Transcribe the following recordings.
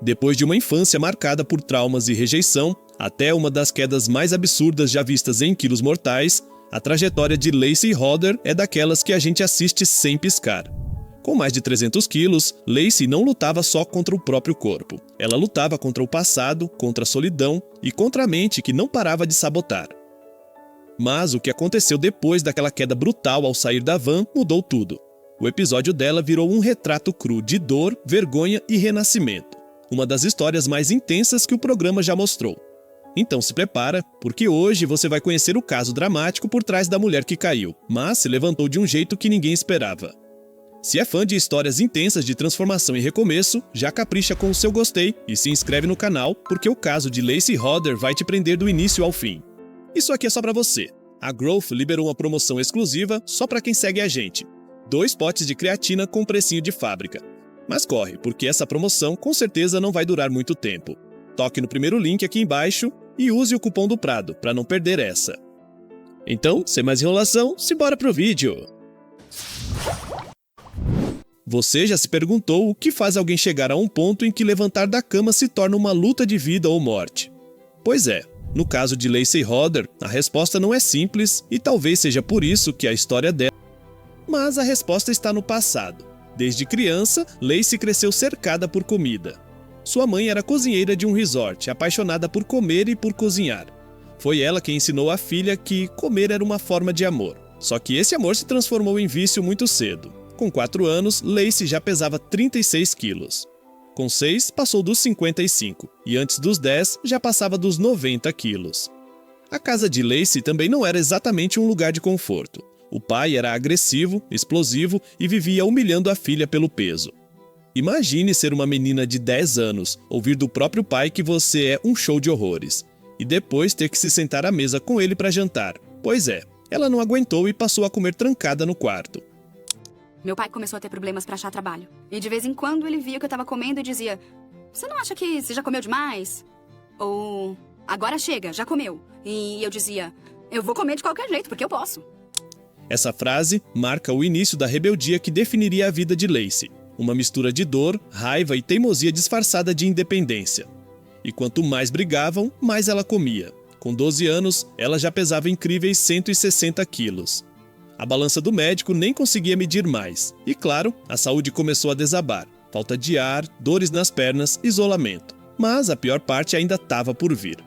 Depois de uma infância marcada por traumas e rejeição, até uma das quedas mais absurdas já vistas em Quilos Mortais, a trajetória de Lacey Hodder é daquelas que a gente assiste sem piscar. Com mais de 300 quilos, Lacey não lutava só contra o próprio corpo. Ela lutava contra o passado, contra a solidão e contra a mente que não parava de sabotar. Mas o que aconteceu depois daquela queda brutal ao sair da van mudou tudo. O episódio dela virou um retrato cru de dor, vergonha e renascimento. Uma das histórias mais intensas que o programa já mostrou. Então se prepara, porque hoje você vai conhecer o caso dramático por trás da mulher que caiu, mas se levantou de um jeito que ninguém esperava. Se é fã de histórias intensas de transformação e recomeço, já capricha com o seu gostei e se inscreve no canal, porque o caso de Lacey Hodder vai te prender do início ao fim. Isso aqui é só pra você. A Growth liberou uma promoção exclusiva só pra quem segue a gente. 2 potes de creatina com precinho de fábrica. Mas corre, porque essa promoção com certeza não vai durar muito tempo. Toque no primeiro link aqui embaixo e use o cupom do Prado pra não perder essa. Então, sem mais enrolação, simbora pro vídeo! Você já se perguntou o que faz alguém chegar a um ponto em que levantar da cama se torna uma luta de vida ou morte? Pois é, no caso de Lacey Hodder, a resposta não é simples e talvez seja por isso que a história dela... Mas a resposta está no passado. Desde criança, Lacey cresceu cercada por comida. Sua mãe era cozinheira de um resort, apaixonada por comer e por cozinhar. Foi ela quem ensinou à filha que comer era uma forma de amor. Só que esse amor se transformou em vício muito cedo. Com 4 anos, Lacey já pesava 36 quilos. Com 6, passou dos 55, e antes dos 10, já passava dos 90 quilos. A casa de Lacey também não era exatamente um lugar de conforto. O pai era agressivo, explosivo e vivia humilhando a filha pelo peso. Imagine ser uma menina de 10 anos, ouvir do próprio pai que você é um show de horrores, e depois ter que se sentar à mesa com ele para jantar. Pois é, ela não aguentou e passou a comer trancada no quarto. Meu pai começou a ter problemas pra achar trabalho. E de vez em quando ele via que eu tava comendo e dizia: "Você não acha que você já comeu demais?" Ou "Agora chega, já comeu." E eu dizia: "Eu vou comer de qualquer jeito, porque eu posso." Essa frase marca o início da rebeldia que definiria a vida de Lacey. Uma mistura de dor, raiva e teimosia disfarçada de independência. E quanto mais brigavam, mais ela comia. Com 12 anos, ela já pesava incríveis 160 quilos. A balança do médico nem conseguia medir mais. E claro, a saúde começou a desabar. Falta de ar, dores nas pernas, isolamento. Mas a pior parte ainda estava por vir.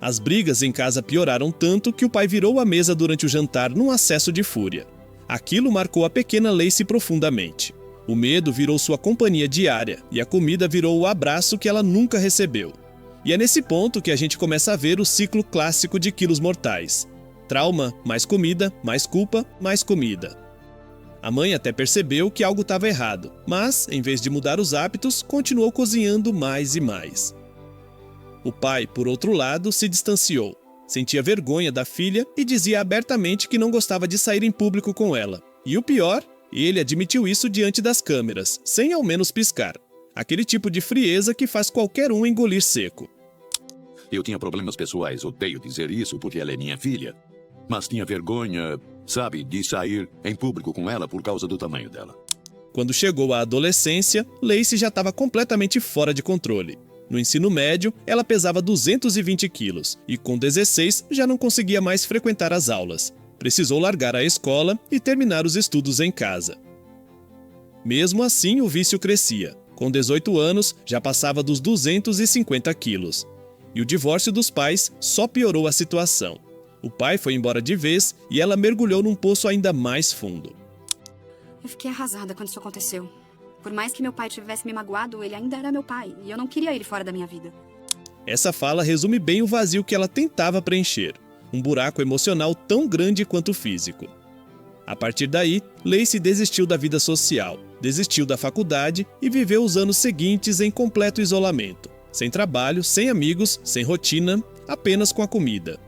As brigas em casa pioraram tanto que o pai virou a mesa durante o jantar num acesso de fúria. Aquilo marcou a pequena Lacey profundamente. O medo virou sua companhia diária e a comida virou o abraço que ela nunca recebeu. E é nesse ponto que a gente começa a ver o ciclo clássico de Quilos Mortais. Trauma, mais comida, mais culpa, mais comida. A mãe até percebeu que algo estava errado, mas, em vez de mudar os hábitos, continuou cozinhando mais e mais. O pai, por outro lado, se distanciou. Sentia vergonha da filha e dizia abertamente que não gostava de sair em público com ela. E o pior, ele admitiu isso diante das câmeras, sem ao menos piscar. Aquele tipo de frieza que faz qualquer um engolir seco. Eu tinha problemas pessoais, odeio dizer isso porque ela é minha filha. Mas tinha vergonha, sabe, de sair em público com ela por causa do tamanho dela. Quando chegou à adolescência, Lacey já estava completamente fora de controle. No ensino médio, ela pesava 220 quilos e com 16 já não conseguia mais frequentar as aulas. Precisou largar a escola e terminar os estudos em casa. Mesmo assim, o vício crescia. Com 18 anos, já passava dos 250 quilos. E o divórcio dos pais só piorou a situação. O pai foi embora de vez e ela mergulhou num poço ainda mais fundo. Eu fiquei arrasada quando isso aconteceu. Por mais que meu pai tivesse me magoado, ele ainda era meu pai, e eu não queria ele fora da minha vida. Essa fala resume bem o vazio que ela tentava preencher. Um buraco emocional tão grande quanto físico. A partir daí, Lacey desistiu da vida social, desistiu da faculdade e viveu os anos seguintes em completo isolamento. Sem trabalho, sem amigos, sem rotina, apenas com a comida.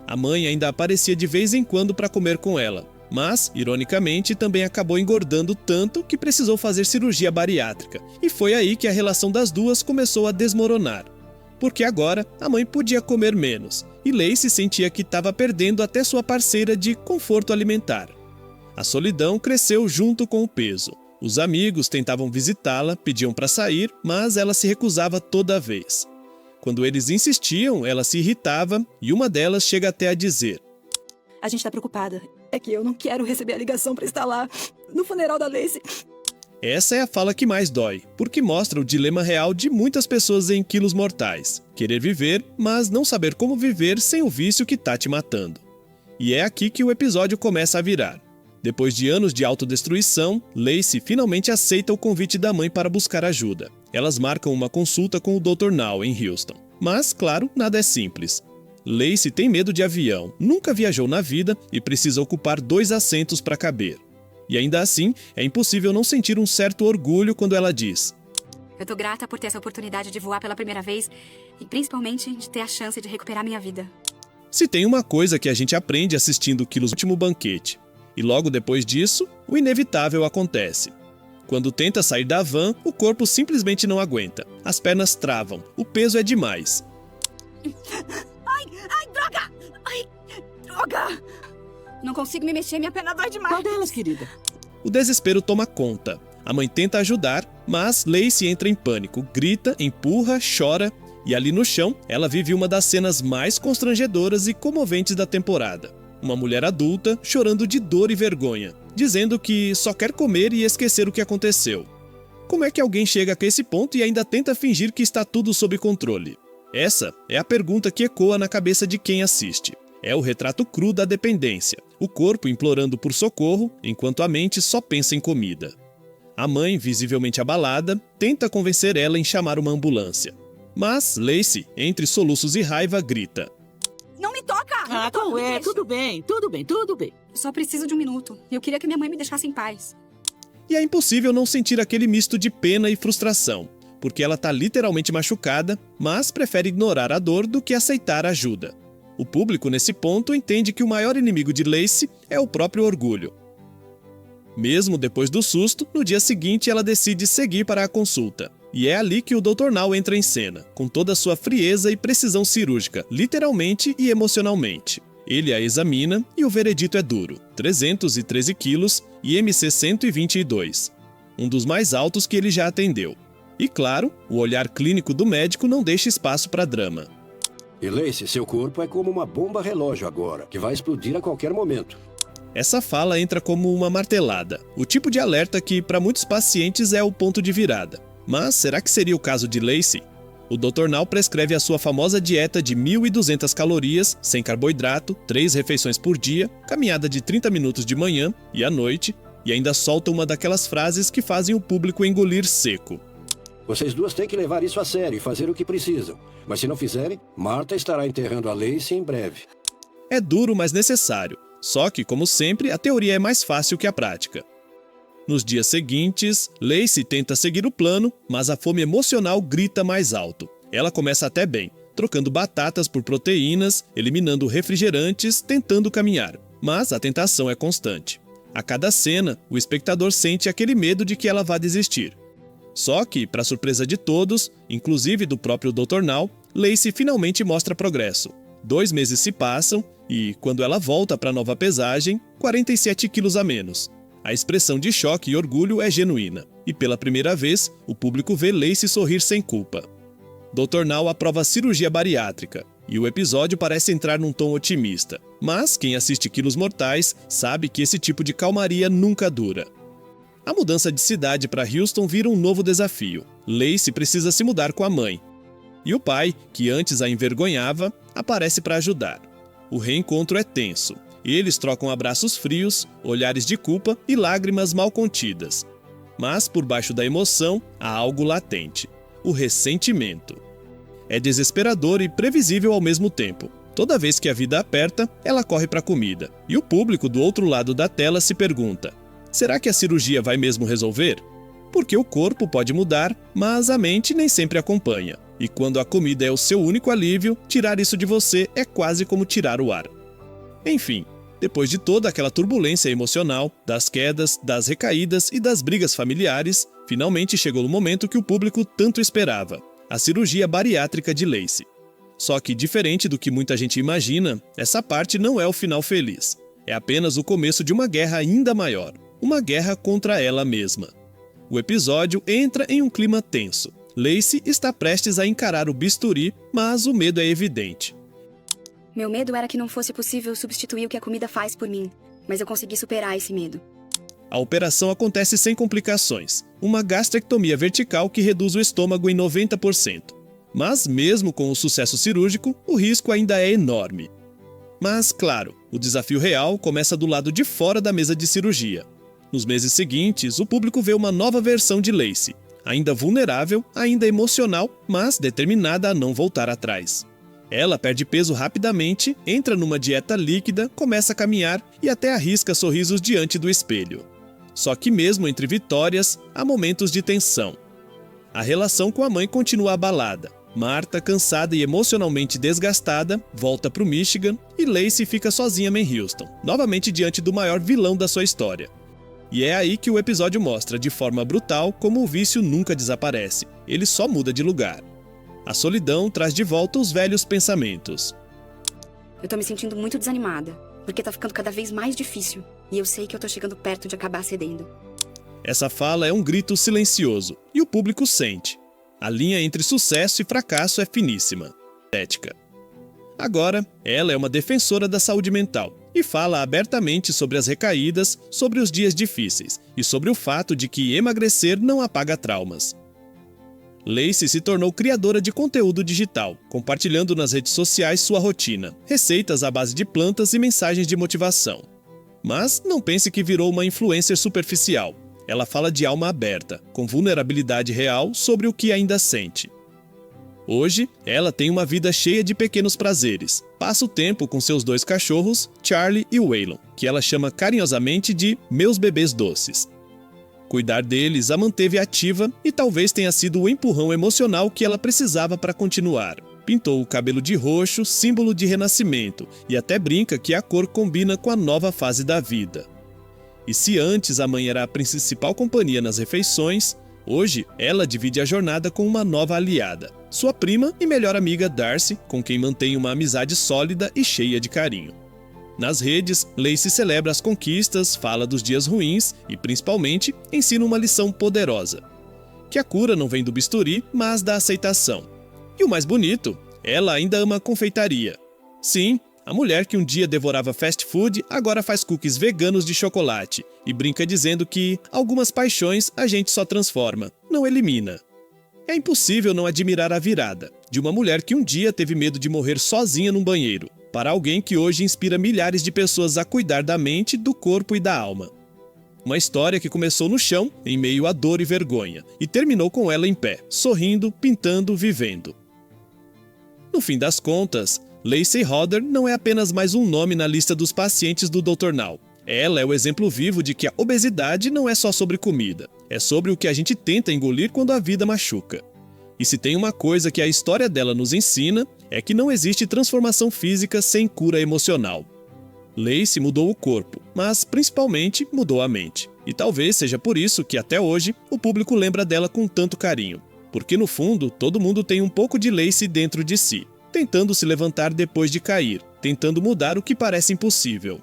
A mãe ainda aparecia de vez em quando para comer com ela, mas, ironicamente, também acabou engordando tanto que precisou fazer cirurgia bariátrica. E foi aí que a relação das duas começou a desmoronar. Porque agora a mãe podia comer menos, e Lacey sentia que estava perdendo até sua parceira de conforto alimentar. A solidão cresceu junto com o peso. Os amigos tentavam visitá-la, pediam para sair, mas ela se recusava toda vez. Quando eles insistiam, ela se irritava e uma delas chega até a dizer: A gente tá preocupada. É que eu não quero receber a ligação pra estar lá, no funeral da Lacey. Essa é a fala que mais dói, porque mostra o dilema real de muitas pessoas em quilos mortais. Querer viver, mas não saber como viver sem o vício que tá te matando. E é aqui que o episódio começa a virar. Depois de anos de autodestruição, Lacey finalmente aceita o convite da mãe para buscar ajuda. Elas marcam uma consulta com o Dr. Now em Houston. Mas, claro, nada é simples. Lacey tem medo de avião, nunca viajou na vida e precisa ocupar 2 assentos para caber. E ainda assim, é impossível não sentir um certo orgulho quando ela diz: Eu tô grata por ter essa oportunidade de voar pela primeira vez e principalmente de ter a chance de recuperar minha vida. Se tem uma coisa que a gente aprende assistindo Quilos Último Banquete, e logo depois disso, o inevitável acontece. Quando tenta sair da van, o corpo simplesmente não aguenta. As pernas travam, o peso é demais. Ai, droga! Ai, droga! Não consigo me mexer, minha perna dói demais. Qual delas, querida? O desespero toma conta. A mãe tenta ajudar, mas Lacey entra em pânico, grita, empurra, chora, e ali no chão, ela vive uma das cenas mais constrangedoras e comoventes da temporada. Uma mulher adulta chorando de dor e vergonha, dizendo que só quer comer e esquecer o que aconteceu. Como é que alguém chega a esse ponto e ainda tenta fingir que está tudo sob controle? Essa é a pergunta que ecoa na cabeça de quem assiste. É o retrato cru da dependência, o corpo implorando por socorro, enquanto a mente só pensa em comida. A mãe, visivelmente abalada, tenta convencer ela em chamar uma ambulância. Mas Lacey, entre soluços e raiva, grita: Não me toca! Ah, qual é? Tudo bem, tudo bem, tudo bem. Só preciso de um minuto. Eu queria que minha mãe me deixasse em paz. E é impossível não sentir aquele misto de pena e frustração, porque ela tá literalmente machucada, mas prefere ignorar a dor do que aceitar ajuda. O público, nesse ponto, entende que o maior inimigo de Lacey é o próprio orgulho. Mesmo depois do susto, no dia seguinte ela decide seguir para a consulta. E é ali que o Dr. Now entra em cena, com toda a sua frieza e precisão cirúrgica, literalmente e emocionalmente. Ele a examina e o veredito é duro: 313 quilos e MC 122. Um dos mais altos que ele já atendeu. E claro, o olhar clínico do médico não deixa espaço para drama. E Lacey, seu corpo é como uma bomba relógio agora, que vai explodir a qualquer momento. Essa fala entra como uma martelada, o tipo de alerta que para muitos pacientes é o ponto de virada. Mas será que seria o caso de Lacey? O Dr. Now prescreve a sua famosa dieta de 1.200 calorias, sem carboidrato, 3 refeições por dia, caminhada de 30 minutos de manhã e à noite, e ainda solta uma daquelas frases que fazem o público engolir seco. Vocês duas têm que levar isso a sério e fazer o que precisam. Mas se não fizerem, Martha estará enterrando a Lacey em breve. É duro, mas necessário. Só que, como sempre, a teoria é mais fácil que a prática. Nos dias seguintes, Lacey tenta seguir o plano, mas a fome emocional grita mais alto. Ela começa até bem, trocando batatas por proteínas, eliminando refrigerantes, tentando caminhar. Mas a tentação é constante. A cada cena, o espectador sente aquele medo de que ela vá desistir. Só que, para surpresa de todos, inclusive do próprio Dr. Now, Lacey finalmente mostra progresso. 2 meses se passam e, quando ela volta para a nova pesagem, 47 quilos a menos. A expressão de choque e orgulho é genuína, e pela primeira vez, o público vê Lacey sorrir sem culpa. Dr. Now aprova a cirurgia bariátrica, e o episódio parece entrar num tom otimista. Mas quem assiste Quilos Mortais sabe que esse tipo de calmaria nunca dura. A mudança de cidade para Houston vira um novo desafio. Lacey precisa se mudar com a mãe. E o pai, que antes a envergonhava, aparece para ajudar. O reencontro é tenso. Eles trocam abraços frios, olhares de culpa e lágrimas mal contidas. Mas por baixo da emoção há algo latente: o ressentimento. É desesperador e previsível ao mesmo tempo. Toda vez que a vida aperta, ela corre para a comida. E o público do outro lado da tela se pergunta: será que a cirurgia vai mesmo resolver? Porque o corpo pode mudar, mas a mente nem sempre acompanha. E quando a comida é o seu único alívio, tirar isso de você é quase como tirar o ar. Enfim, depois de toda aquela turbulência emocional, das quedas, das recaídas e das brigas familiares, finalmente chegou o momento que o público tanto esperava: a cirurgia bariátrica de Lacey. Só que, diferente do que muita gente imagina, essa parte não é o final feliz. É apenas o começo de uma guerra ainda maior. Uma guerra contra ela mesma. O episódio entra em um clima tenso. Lacey está prestes a encarar o bisturi, mas o medo é evidente. Meu medo era que não fosse possível substituir o que a comida faz por mim, mas eu consegui superar esse medo. A operação acontece sem complicações. Uma gastrectomia vertical que reduz o estômago em 90%. Mas mesmo com o sucesso cirúrgico, o risco ainda é enorme. Mas, claro, o desafio real começa do lado de fora da mesa de cirurgia. Nos meses seguintes, o público vê uma nova versão de Lacey, ainda vulnerável, ainda emocional, mas determinada a não voltar atrás. Ela perde peso rapidamente, entra numa dieta líquida, começa a caminhar e até arrisca sorrisos diante do espelho. Só que mesmo entre vitórias, há momentos de tensão. A relação com a mãe continua abalada. Marta, cansada e emocionalmente desgastada, volta para o Michigan e Lacey fica sozinha em Houston, novamente diante do maior vilão da sua história. E é aí que o episódio mostra de forma brutal como o vício nunca desaparece, ele só muda de lugar. A solidão traz de volta os velhos pensamentos. Eu tô me sentindo muito desanimada, porque tá ficando cada vez mais difícil, e eu sei que eu tô chegando perto de acabar cedendo. Essa fala é um grito silencioso, e o público sente. A linha entre sucesso e fracasso é finíssima. Ética. Agora, ela é uma defensora da saúde mental e fala abertamente sobre as recaídas, sobre os dias difíceis e sobre o fato de que emagrecer não apaga traumas. Lacey se tornou criadora de conteúdo digital, compartilhando nas redes sociais sua rotina, receitas à base de plantas e mensagens de motivação. Mas não pense que virou uma influencer superficial. Ela fala de alma aberta, com vulnerabilidade real sobre o que ainda sente. Hoje, ela tem uma vida cheia de pequenos prazeres. Passa o tempo com seus 2 cachorros, Charlie e Waylon, que ela chama carinhosamente de meus bebês doces. Cuidar deles a manteve ativa e talvez tenha sido o empurrão emocional que ela precisava para continuar. Pintou o cabelo de roxo, símbolo de renascimento, e até brinca que a cor combina com a nova fase da vida. E se antes a mãe era a principal companhia nas refeições, hoje ela divide a jornada com uma nova aliada, sua prima e melhor amiga Darcy, com quem mantém uma amizade sólida e cheia de carinho. Nas redes, Lacey celebra as conquistas, fala dos dias ruins e, principalmente, ensina uma lição poderosa. Que a cura não vem do bisturi, mas da aceitação. E o mais bonito, ela ainda ama a confeitaria. Sim, a mulher que um dia devorava fast food agora faz cookies veganos de chocolate e brinca dizendo que algumas paixões a gente só transforma, não elimina. É impossível não admirar a virada de uma mulher que um dia teve medo de morrer sozinha num banheiro, para alguém que hoje inspira milhares de pessoas a cuidar da mente, do corpo e da alma. Uma história que começou no chão, em meio à dor e vergonha, e terminou com ela em pé, sorrindo, pintando, vivendo. No fim das contas, Lacey Hodder não é apenas mais um nome na lista dos pacientes do Dr. Now. Ela é o exemplo vivo de que a obesidade não é só sobre comida, é sobre o que a gente tenta engolir quando a vida machuca. E se tem uma coisa que a história dela nos ensina, é que não existe transformação física sem cura emocional. Lacey mudou o corpo, mas principalmente mudou a mente. E talvez seja por isso que até hoje o público lembra dela com tanto carinho. Porque no fundo, todo mundo tem um pouco de Lacey dentro de si, tentando se levantar depois de cair, tentando mudar o que parece impossível.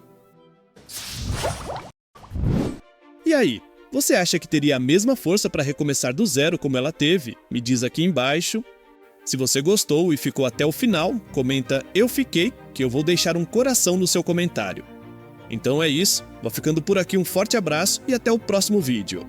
E aí, você acha que teria a mesma força para recomeçar do zero como ela teve? Me diz aqui embaixo. Se você gostou e ficou até o final, comenta "Eu fiquei", que eu vou deixar um coração no seu comentário. Então é isso, vou ficando por aqui, um forte abraço e até o próximo vídeo.